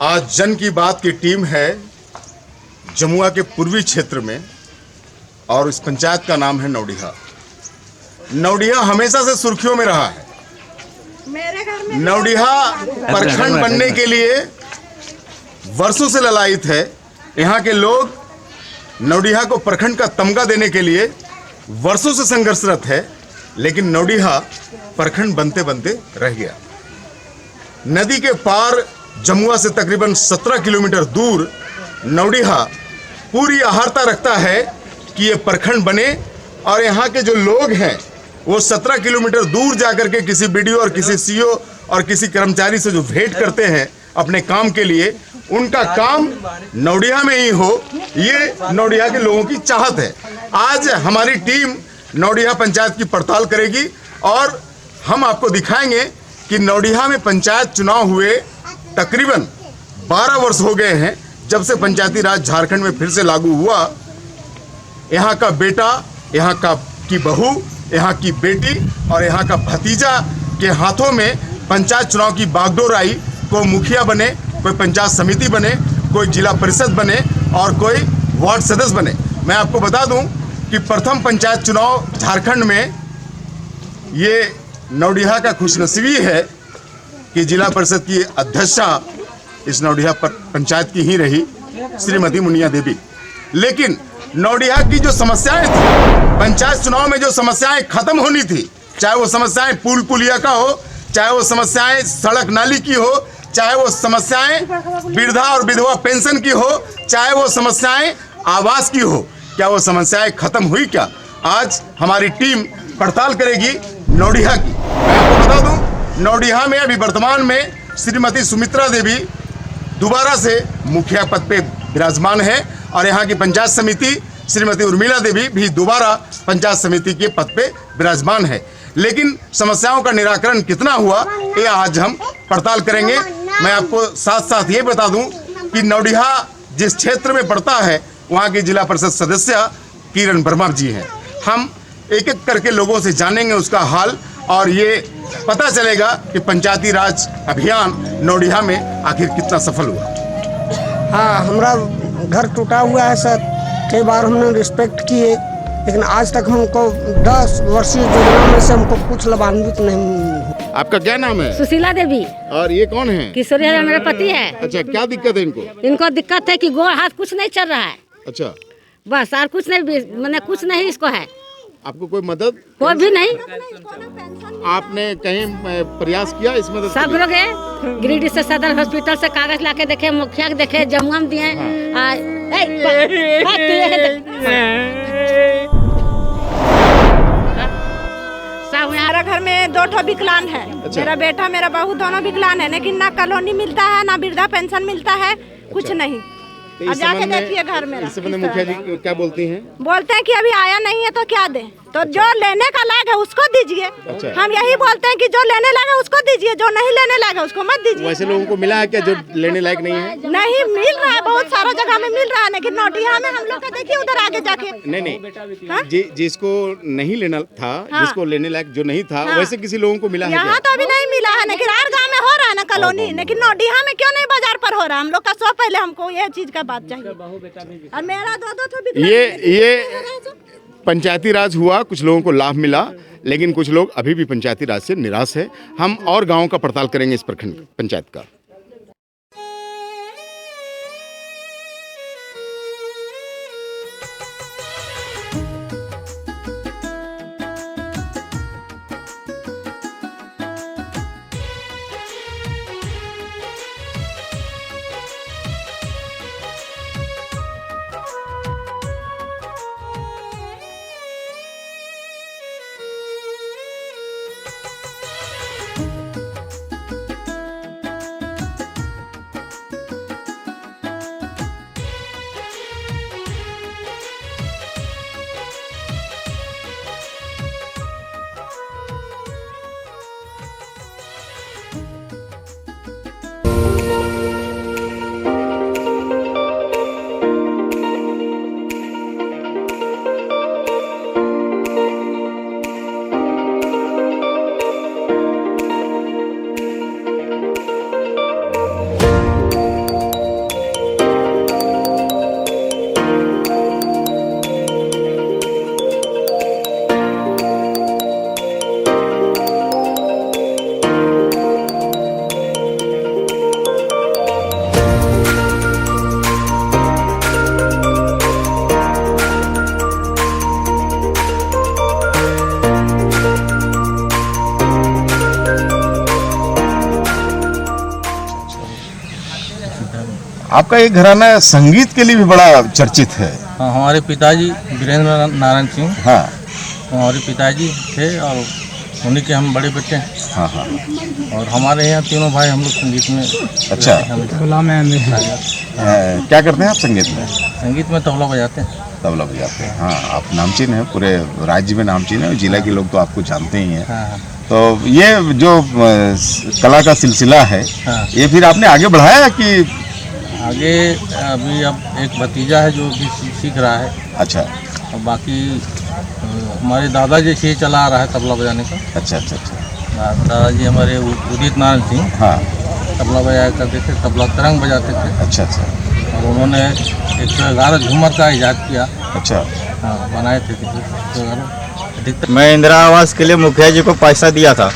आज जन की बात की टीम है जमुआ के पूर्वी क्षेत्र में और इस पंचायत का नाम है नौडिहा। नौडिहा हमेशा से सुर्खियों में रहा है। नौडिहा प्रखंड बनने के लिए वर्षों से ललायित है। यहाँ के लोग नौडिहा को प्रखंड का तमगा देने के लिए वर्षों से संघर्षरत है, लेकिन नौडिहा प्रखंड बनते बनते रह गया। नदी के पार जमुआ से तकरीबन 17 किलोमीटर दूर नौडिहा पूरी आहारता रखता है कि ये प्रखंड बने और यहाँ के जो लोग हैं वो 17 किलोमीटर दूर जाकर के किसी बीडीओ और किसी सीओ और किसी कर्मचारी से जो भेंट करते हैं अपने काम के लिए, उनका काम नौडिहा में ही हो, ये नौडिहा के लोगों की चाहत है। आज हमारी टीम नौडिहा पंचायत की पड़ताल करेगी और हम आपको दिखाएंगे कि नौडिहा में पंचायत चुनाव हुए तकरीबन 12 वर्ष हो गए हैं जब से पंचायती राज झारखंड में फिर से लागू हुआ। यहाँ का बेटा, यहाँ की बहू, यहाँ की बेटी और यहाँ का भतीजा के हाथों में पंचायत चुनाव की बागडोर आई। कोई मुखिया बने, कोई पंचायत समिति बने, कोई जिला परिषद बने और कोई वार्ड सदस्य बने। मैं आपको बता दूं कि प्रथम पंचायत चुनाव झारखंड में ये नौडिहा का खुशनसीबी है कि जिला परिषद की अध्यक्षा इस नौडिहा पंचायत की ही रही, श्रीमती मुनिया देवी। लेकिन नौडिहा की जो समस्याएं थी, पंचायत चुनाव में जो समस्याएं खत्म होनी थी, चाहे वो समस्याएं पुल पुलिया का हो, चाहे वो समस्याएं सड़क नाली की हो, चाहे वो समस्याएं वृद्धा और विधवा पेंशन की हो, चाहे वो समस्याएं आवास की हो, क्या वो समस्याएं खत्म हुई? क्या आज हमारी टीम पड़ताल करेगी नौडिहा की। मैं आपको बता दूं, नौडिहा में अभी वर्तमान में श्रीमती सुमित्रा देवी दोबारा से मुखिया पद पे विराजमान है और यहाँ की पंचायत समिति श्रीमती उर्मिला देवी भी दोबारा पंचायत समिति के पद पे विराजमान है। लेकिन समस्याओं का निराकरण कितना हुआ ये आज हम पड़ताल करेंगे। मैं आपको साथ साथ ये बता दूं कि नौडिहा जिस क्षेत्र में पड़ता है वहाँ की जिला परिषद सदस्य किरण वर्मा जी हैं। हम एक एक करके लोगों से जानेंगे उसका हाल और ये पता चलेगा कि पंचायती राज अभियान नौडिहा में आखिर कितना सफल हुआ। हाँ, हमारा घर टूटा हुआ है सर। कई बार हमने रिस्पेक्ट किए, लेकिन आज तक हमको 10 वर्षीय योजना में से हमको कुछ लाभान्वित नहीं। आपका क्या नाम है? सुशीला देवी। और ये कौन है? किशोरी है, मेरे पति है। अच्छा, क्या दिक्कत है इनको? इनको दिक्कत है कि गोड़ हाथ कुछ नहीं चल रहा है। अच्छा, बस और कुछ नहीं, मैंने कुछ नहीं इसको है। आपको कोई मदद? कोई भी नहीं। आपने कहीं प्रयास किया इस मदद? सब लोग है, गिरिडीह से सदर हॉस्पिटल से कागज लाके देखे, मुखिया के देखे, जमुआ में दिए। हमारा घर में 2 ठो विकलांग है। अच्छा। मेरा बेटा मेरा बहू दोनों विकलांग है, लेकिन ना कॉलोनी मिलता है ना वृद्धा पेंशन मिलता है। कुछ अच्छा। नहीं। तो और जाके देखिए घर मेरा। इस संबंध में मुखिया जी क्या बोलती हैं? बोलते हैं कि अभी आया नहीं है तो क्या दें, तो जो लेने का लायक है उसको दीजिए। अच्छा। हम यही बोलते हैं कि जो लेने लायक है उसको दीजिए, जो नहीं लेने लायक है उसको मत दीजिए। वैसे लोगों को मिला है क्या जो लेने लायक नहीं है? नहीं मिल रहा है, बहुत सारा जगह में मिल रहा है, लेकिन नौडिहा में हम लोग का देखिए उधर आगे जाके। नहीं, हाँ? जिसको नहीं लेना था, हाँ। जिसको लेने लायक जो नहीं था, हाँ। वैसे किसी लोगों को मिला है क्या? यहाँ तो अभी नहीं मिला है, लेकिन हर गाँव में हो रहा है ना कॉलोनी, लेकिन नौडिहा में क्यों नहीं बाजार पर हो रहा है? हम लोग का सौ पहले हमको यह चीज का बात चाहिए। और मेरा 2-2 ठो विकलांग ये पंचायती राज हुआ, कुछ लोगों को लाभ मिला, लेकिन कुछ लोग अभी भी पंचायती राज से निराश है। हम और गांवों का पड़ताल करेंगे इस प्रखंड पंचायत का। आपका ये घराना संगीत के लिए भी बड़ा चर्चित है। हाँ, हमारे पिताजी वीरेंद्र नारायण सिंह, हाँ हमारे पिताजी थे और उन्हीं के हम बड़े बेटे हैं। हाँ हाँ। और हमारे यहाँ तीनों भाई हम लोग संगीत में। अच्छा, क्या करते हैं आप संगीत में? संगीत में तबला बजाते हैं। तबला बजाते हैं, हाँ। आप नामचीन हैं, पूरे राज्य में नामचीन है, जिला के लोग तो आपको जानते ही हैं। हाँ। तो ये जो कला का सिलसिला है, हाँ। ये फिर आपने आगे बढ़ाया कि? आगे अभी अब एक भतीजा है जो भी सीख रहा है। अच्छा। और बाकी हमारे दादाजी से ही चला आ रहा है तबला बजाने का। अच्छा अच्छा अच्छा। दादाजी हमारे उदित नारायण सिंह, हाँ, तबला बजाया करते थे, तबला तरंग बजाते थे। अच्छा अच्छा। और उन्होंने 111 झूमर का इजाद किया। अच्छा। हाँ, बनाए थे 111। मैं इंदिरा आवास के लिए मुखिया जी को पैसा दिया था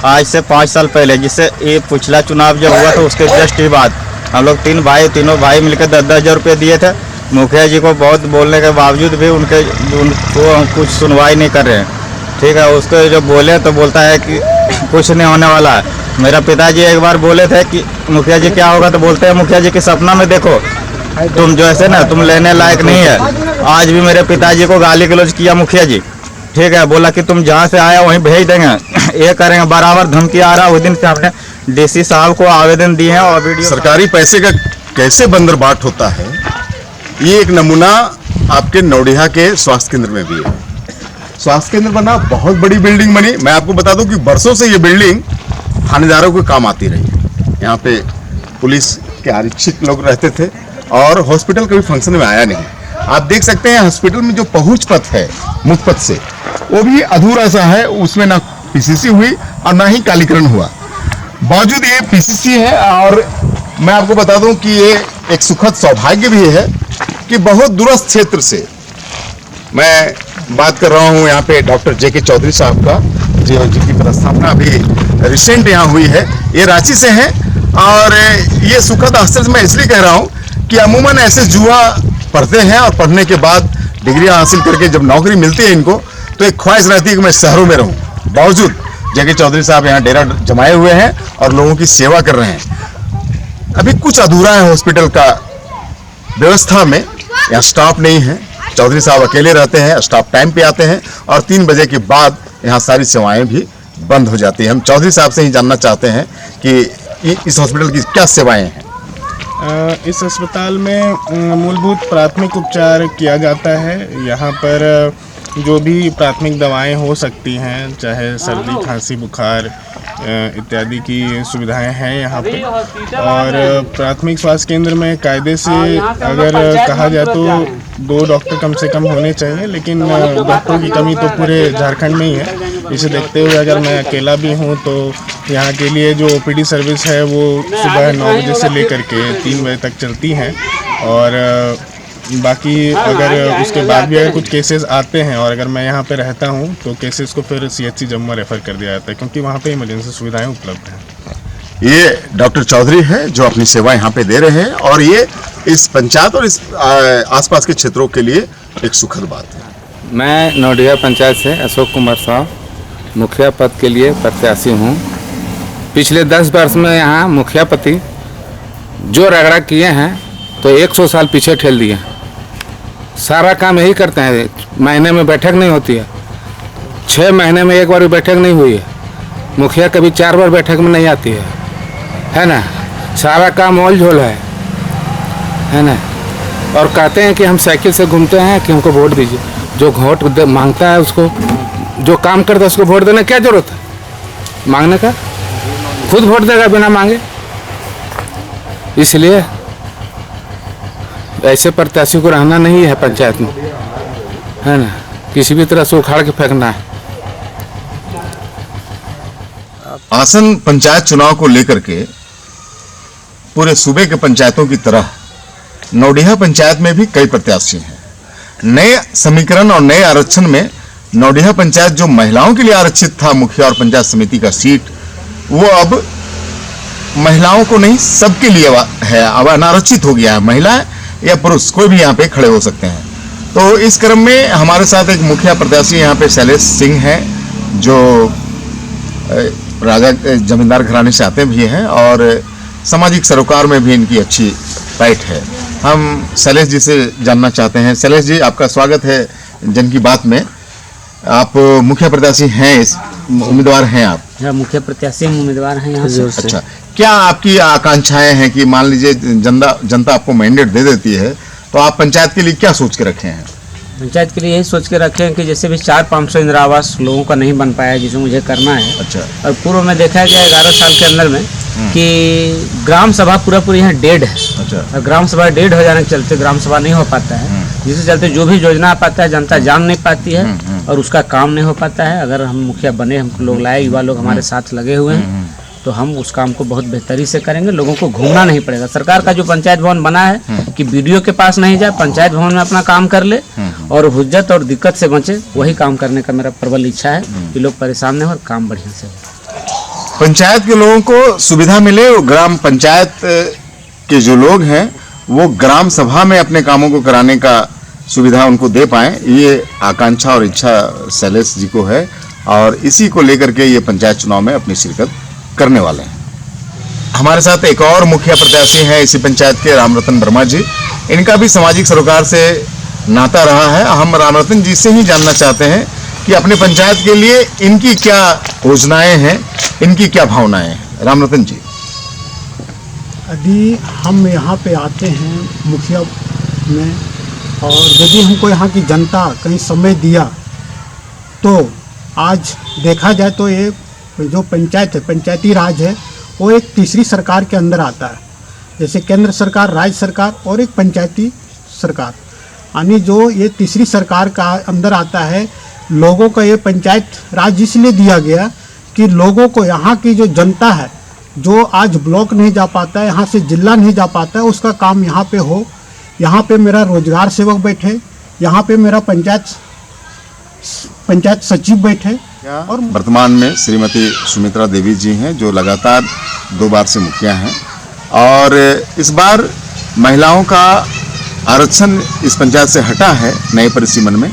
आज से 5 साल पहले, जिससे ये पिछला चुनाव जब हुआ था उसके जस्ट ही बाद हम लोग तीनों भाई मिलकर 10-10 हज़ार रुपये दिए थे। मुखिया जी को बहुत बोलने के बावजूद भी उनको कुछ सुनवाई नहीं कर रहे हैं। ठीक है, उसको जो बोले तो बोलता है कि कुछ नहीं होने वाला है। मेरा पिताजी एक बार बोले थे कि मुखिया जी क्या होगा, तो बोलते हैं मुखिया जी के सपना में देखो तुम जो ऐसे ना तुम लेने लायक नहीं है। आज भी मेरे पिताजी को गाली गलौज किया मुखिया जी। ठीक है, बोला कि तुम जहाँ से आया वहीं भेज देंगे, ये करेंगे, बराबर धमकी आ रहा। उस दिन से हमने डीसी साहब को आवेदन दिए हैं और वीडियो। सरकारी पैसे का कैसे बंदरबाट होता है, ये एक नमूना आपके नौडिहा के स्वास्थ्य केंद्र में भी है। स्वास्थ्य केंद्र बना, बहुत बड़ी बिल्डिंग बनी। मैं आपको बता दूं कि बरसों से ये बिल्डिंग थानेदारों को काम आती रही है। यहाँ पे पुलिस के आरक्षित लोग रहते थे और हॉस्पिटल कभी फंक्शन में आया नहीं। आप देख सकते हैं हॉस्पिटल में जो पहुंच पथ है मुख्य पथ से, वो भी अधूरा सा है। उसमें ना पीसीसी हुई और ना ही कालीकरण हुआ। बावजूद ये पीसीसी है। और मैं आपको बता दूं कि ये एक सुखद सौभाग्य भी है कि बहुत दूरस्थ क्षेत्र से, मैं बात कर रहा हूं यहाँ पे डॉक्टर जे के चौधरी साहब का, जिनकी प्रस्थापना अभी रिसेंट यहाँ हुई है, ये रांची से हैं। और ये सुखद आश्चर्य मैं इसलिए कह रहा हूँ कि अमूमन ऐसे जुआ पढ़ते हैं और पढ़ने के बाद डिग्री हासिल करके जब नौकरी मिलती है इनको, तो एक ख्वाहिश रहती है कि मैं शहरों में रहूँ। बावजूद जे के चौधरी साहब यहाँ डेरा जमाए हुए हैं और लोगों की सेवा कर रहे हैं। अभी कुछ अधूरा है हॉस्पिटल का व्यवस्था में, यहाँ स्टाफ नहीं है। चौधरी साहब अकेले रहते हैं, स्टाफ टाइम पे आते हैं और 3 बजे के बाद यहाँ सारी सेवाएं भी बंद हो जाती हैं। हम चौधरी साहब से ही जानना चाहते हैं कि इस हॉस्पिटल की क्या सेवाएं हैं। इस अस्पताल में मूलभूत प्राथमिक उपचार किया जाता है। यहाँ पर जो भी प्राथमिक दवाएं हो सकती हैं, चाहे सर्दी, खांसी, बुखार इत्यादि की सुविधाएं हैं यहाँ पे। और प्राथमिक स्वास्थ्य केंद्र में कायदे से अगर कहा जाए तो 2 डॉक्टर कम से कम होने चाहिए, लेकिन डॉक्टरों की कमी तो पूरे झारखंड में ही है। इसे देखते हुए अगर मैं अकेला भी हूँ तो यहाँ के लिए जो ओपीडी सर्विस है वो सुबह 9 बजे से लेकर के 3 बजे तक चलती हैं। और बाकी अगर उसके बाद भी अगर कुछ केसेस आते हैं और अगर मैं यहाँ पे रहता हूँ तो केसेस को फिर CHC जम्मू रेफ़र कर दिया जाता है, क्योंकि वहाँ पे इमरजेंसी सुविधाएं उपलब्ध हैं। ये डॉक्टर चौधरी है जो अपनी सेवा यहाँ पे दे रहे हैं और ये इस पंचायत और इस आसपास के क्षेत्रों के लिए एक सुखद बात है। मैं नौडिहा पंचायत से अशोक कुमार साहब मुखिया पद के लिए प्रत्याशी हूँ। पिछले 10 वर्ष में यहाँ मुखिया पति जो रगड़ा किए हैं तो 100 साल पीछे ठेल दिए। सारा काम यही करते हैं, महीने में बैठक नहीं होती है, 6 महीने में एक बार भी बैठक नहीं हुई है। मुखिया कभी 4 बार बैठक में नहीं आती है ना। सारा काम ओल झोल है ना। और कहते हैं कि हम साइकिल से घूमते हैं कि हमको वोट दीजिए। जो वोट मांगता है उसको, जो काम करता है उसको वोट देने क्या जरूरत है मांगने का, खुद वोट देगा बिना मांगे। इसलिए ऐसे प्रत्याशी को रहना नहीं है पंचायत में, है ना। किसी भी तरह से उखाड़ के फेंकना है। आसन पंचायत चुनाव को लेकर के पूरे सूबे के पंचायतों की तरह नौडिहा पंचायत में भी कई प्रत्याशी हैं। नए समीकरण और नए आरक्षण में नौडिहा पंचायत जो महिलाओं के लिए आरक्षित था मुखिया और पंचायत समिति का सीट, वो अब महिलाओं को नहीं सबके लिए है, अब अनारक्षित हो गया है। महिला या पुरुष कोई भी यहाँ पे खड़े हो सकते हैं। तो इस क्रम में हमारे साथ एक मुखिया प्रत्याशी यहाँ पे शैलेश सिंह हैं जो राजा जमींदार घराने से आते भी हैं और सामाजिक सरोकार में भी इनकी अच्छी पैठ है। हम शैलेश जी से जानना चाहते हैं। शैलेश जी, आपका स्वागत है जन की बात में। आप मुखिया प्रत्याशी हैं, इस उम्मीदवार हैं आप? मुख्य प्रत्याशी उम्मीदवार हैं यहाँ से। अच्छा, क्या आपकी आकांक्षाएं हैं कि मान लीजिए जनता आपको मैंडेट दे देती है तो आप पंचायत के लिए क्या सोच के रखे हैं? पंचायत के लिए यही सोच के रखे हैं कि जैसे भी 400-500 इंदिरा आवास लोगों का नहीं बन पाया जिसे मुझे करना है। अच्छा। और पूर्व में देखा गया 11 साल के अंदर में कि ग्राम सभा पूरा यहाँ डेड है। अच्छा। और ग्राम सभा डेड हो जाने के चलते ग्राम सभा नहीं हो पाता है, जिसके चलते जो भी योजना आ पाता है जनता जान नहीं पाती है और उसका काम नहीं हो पाता है। अगर हम मुखिया बने, हमको लोग लाए, युवा लोग हमारे साथ लगे हुए हैं, तो हम उस काम को बहुत बेहतरी से करेंगे। लोगों को घूमना नहीं पड़ेगा। सरकार का जो पंचायत भवन बना है कि वीडियो के पास नहीं जाए, पंचायत भवन में अपना काम कर ले और हुज्जत और दिक्कत से बचे, वही काम करने का मेरा प्रबल इच्छा है कि लोग परेशान नहीं हो और काम बढ़िया से हो। पंचायत के लोगों को सुविधा मिले, ग्राम पंचायत के जो लोग हैं वो ग्राम सभा में अपने कामों को कराने का सुविधा उनको दे पाएं, ये आकांक्षा और इच्छा शैलेश जी को है और इसी को लेकर के ये पंचायत चुनाव में अपनी शिरकत करने वाले हैं। हमारे साथ एक और मुखिया प्रत्याशी हैं इसी पंचायत के, रामरतन वर्मा जी। इनका भी सामाजिक सरोकार से नाता रहा है। हम रामरतन जी से ही जानना चाहते हैं कि अपने पंचायत के लिए इनकी क्या योजनाएं हैं, इनकी क्या भावनाएं हैं। रामरतन जी, यदि हम यहाँ पे आते हैं मुखिया में और यदि हमको यहाँ की जनता कहीं समय दिया तो आज देखा जाए तो ये जो पंचायत है, पंचायती राज है, वो एक तीसरी सरकार के अंदर आता है। जैसे केंद्र सरकार, राज्य सरकार और एक पंचायती सरकार, यानी जो ये तीसरी सरकार का अंदर आता है। लोगों को ये पंचायत राज इसलिए दिया गया कि लोगों को, यहाँ की जो जनता है जो आज ब्लॉक नहीं जा पाता है, यहाँ से जिला नहीं जा पाता है, उसका काम यहाँ पे हो। यहाँ पे मेरा रोजगार सेवक बैठे, यहाँ पे मेरा पंचायत सचिव बैठे। और वर्तमान में श्रीमती सुमित्रा देवी जी हैं जो लगातार 2 बार से मुखिया हैं और इस बार महिलाओं का आरक्षण इस पंचायत से हटा है नए परिसीमन में।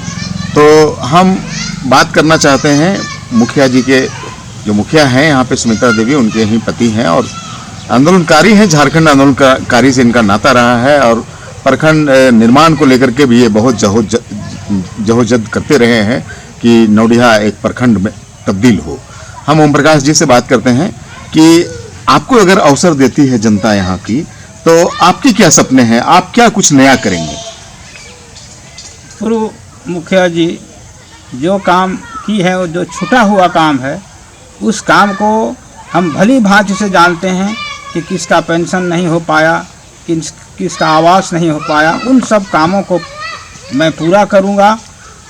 तो हम बात करना चाहते हैं मुखिया जी के, जो मुखिया हैं यहाँ पे सुमित्रा देवी, उनके ही पति हैं और आंदोलनकारी हैं। झारखंड आंदोलनकारी से इनका नाता रहा है और प्रखंड निर्माण को लेकर के भी ये बहुत जहोजद करते रहे हैं कि नौडिहा एक प्रखंड में तब्दील हो। हम ओम प्रकाश जी से बात करते हैं कि आपको अगर अवसर देती है जनता यहाँ की, तो आपके क्या सपने हैं, आप क्या कुछ नया करेंगे? पूर्व मुखिया जी जो काम की है, वो जो छूटा हुआ काम है, उस काम को हम भली भांति से जानते हैं कि किसका पेंशन नहीं हो पाया, किसका आवास नहीं हो पाया। उन सब कामों को मैं पूरा करूँगा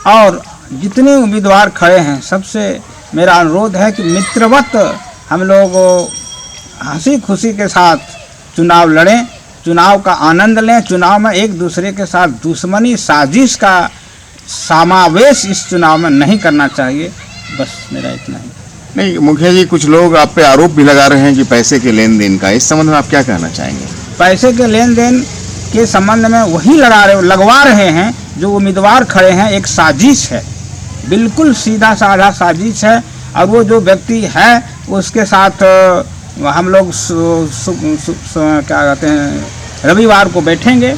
और जितने उम्मीदवार खड़े हैं सबसे मेरा अनुरोध है कि मित्रवत हम लोग हंसी खुशी के साथ चुनाव लड़ें, चुनाव का आनंद लें। चुनाव में एक दूसरे के साथ दुश्मनी, साजिश का समावेश इस चुनाव में नहीं करना चाहिए। बस मेरा इतना ही। नहीं मुखिया जी, कुछ लोग आप पे आरोप भी लगा रहे हैं कि पैसे के लेन देन का, इस संबंध में आप क्या कहना चाहेंगे? पैसे के लेन देन के संबंध में वही लगवा रहे हैं जो उम्मीदवार खड़े हैं। एक साजिश है, बिल्कुल सीधा साधा साजिश है और वो जो व्यक्ति है उसके साथ हम लोग क्या कहते हैं, रविवार को बैठेंगे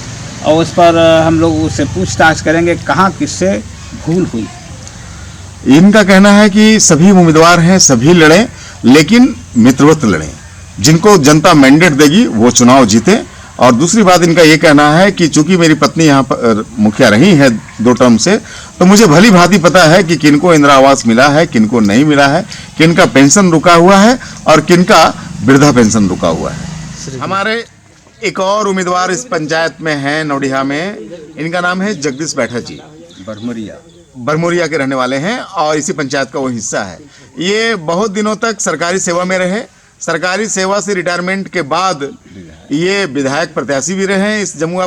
और उस पर हम लोग उससे पूछताछ करेंगे कहाँ किससे भूल हुई। इनका कहना है कि सभी उम्मीदवार हैं, सभी लड़ें, लेकिन मित्रवत लड़ें। जिनको जनता मैंडेट देगी वो चुनाव जीते। और दूसरी बात इनका ये कहना है कि चूंकि मेरी पत्नी यहाँ पर मुखिया रही है 2 टर्म से, तो मुझे भली भांति पता है कि किनको इंदिरा आवास मिला है, किनको नहीं मिला है, किनका पेंशन रुका हुआ है और किनका वृद्धा पेंशन रुका हुआ है। हमारे एक और उम्मीदवार इस पंचायत में हैं नौडिहा में, इनका नाम है जगदीश बैठा जी। बरमोरिया के रहने वाले हैं और इसी पंचायत का वो हिस्सा है। ये बहुत दिनों तक सरकारी सेवा में रहे। सरकारी सेवा से रिटायरमेंट के बाद ये विधायक प्रत्याशी भी रहे हैं इस जमुआ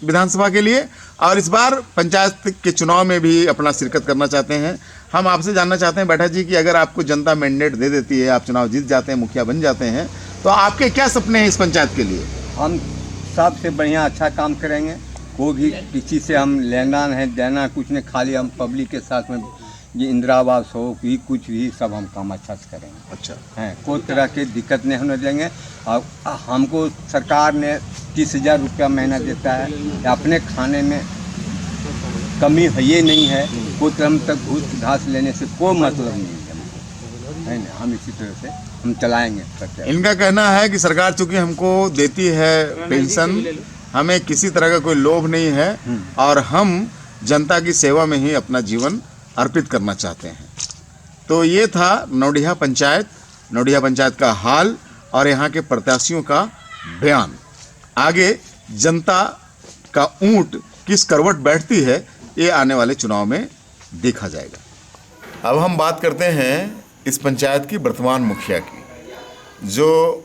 विधानसभा के लिए और इस बार पंचायत के चुनाव में भी अपना शिरकत करना चाहते हैं। हम आपसे जानना चाहते हैं बैठा जी कि अगर आपको जनता मैंडेट दे देती है, आप चुनाव जीत जाते हैं, मुखिया बन जाते हैं, तो आपके क्या सपने हैं इस पंचायत के लिए? हम सबसे बढ़िया अच्छा काम करेंगे। कोई भी किसी से हम लेना है देना कुछ नहीं, खाली हम पब्लिक के साथ में ये इंदिरा आवास हो भी कुछ भी सब हम काम अच्छा से करेंगे। अच्छा हैं, कोई तरह की दिक्कत नहीं होने देंगे। और हमको सरकार ने 30,000 रुपया महीना देता है। अपने खाने में कमी है ये नहीं है, कोई तरह तक घूस घास लेने से कोई मतलब नहीं है ना। हम इसी तरह से हम चलाएंगे। इनका कहना है कि सरकार चूंकि हमको देती है पेंशन, हमें किसी तरह का कोई लोभ नहीं है और हम जनता की सेवा में ही अपना जीवन अर्पित करना चाहते हैं। तो ये था नौडिहा पंचायत का हाल और यहाँ के प्रत्याशियों का बयान। आगे जनता का ऊंट किस करवट बैठती है ये आने वाले चुनाव में देखा जाएगा। अब हम बात करते हैं इस पंचायत की वर्तमान मुखिया की, जो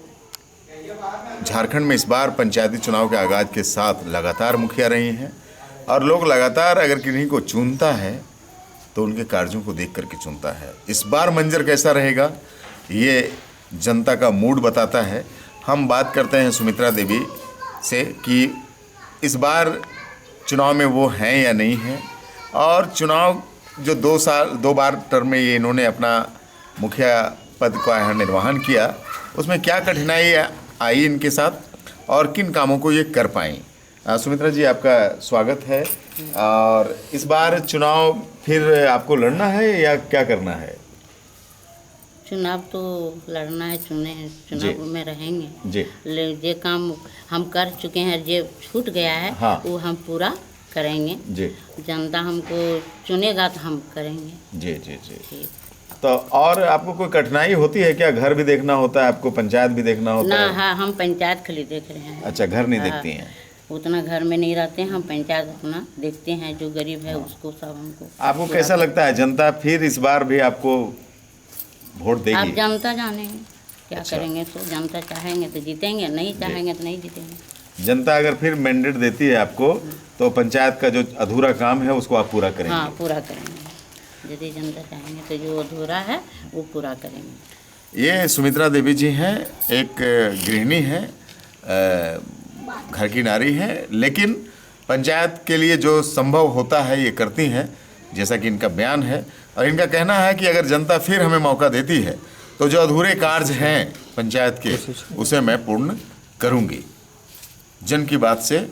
झारखंड में इस बार पंचायती चुनाव के आगाज के साथ लगातार मुखिया रही हैं और लोग लगातार अगर किन्हीं को चुनता है तो उनके कार्यों को देख करके चुनता है। इस बार मंजर कैसा रहेगा ये जनता का मूड बताता है। हम बात करते हैं सुमित्रा देवी से कि इस बार चुनाव में वो हैं या नहीं हैं, और चुनाव जो 2 बार टर्म में ये इन्होंने अपना मुखिया पद का यहाँ निर्वहन किया, उसमें क्या कठिनाई आई इनके साथ और किन कामों को ये कर पाई। सुमित्रा जी, आपका स्वागत है। और इस बार चुनाव फिर आपको लड़ना है या क्या करना है? चुनाव तो लड़ना है, चुनाव में रहेंगे जी। जे काम हम कर चुके हैं, जो छूट गया है हाँ। वो हम पूरा करेंगे जी। जनता हमको चुनेगा तो हम करेंगे। जी जी जी। तो और आपको कोई कठिनाई होती है क्या? घर भी देखना होता है आपको, पंचायत भी देखना होता है? हाँ, हम पंचायत खाली देख रहे हैं। अच्छा, घर नहीं देखती हैं? उतना घर में नहीं रहते हैं, हम पंचायत अपना देखते हैं, जो गरीब है उसको सब हमको। आपको कैसा लगता है जनता फिर इस बार भी आपको वोट देगी? आप जनता जानेंगे क्या अच्छा। करेंगे, तो जनता चाहेंगे तो जीतेंगे, नहीं चाहेंगे तो नहीं जीतेंगे। जनता अगर फिर मैंडेट देती है आपको तो पंचायत का जो अधूरा काम है उसको आप पूरा करेंगे? हाँ, पूरा करेंगे। यदि जनता चाहेंगे तो जो अधूरा है वो पूरा करेंगे। ये सुमित्रा देवी जी हैं, एक गृहिणी हैं, घर की नारी हैं, लेकिन पंचायत के लिए जो संभव होता है ये करती हैं, जैसा कि इनका बयान है। और इनका कहना है कि अगर जनता फिर हमें मौका देती है तो जो अधूरे कार्य हैं पंचायत के उसे मैं पूर्ण करूंगी। जन की बात से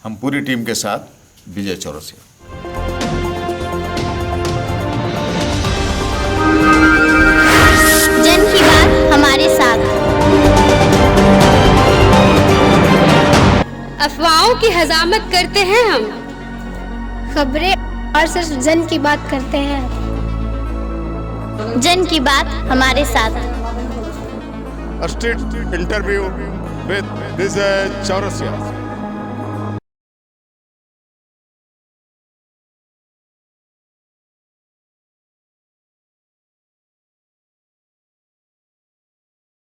हम पूरी टीम के साथ विजय चौरसिया। जन की बात हमारे साथ। अफवाहों की हजामत करते हैं हम, खबरें और सिर्फ जन की बात करते हैं। जन की बात हमारे साथ। Street interview with Vijay Chaurasia.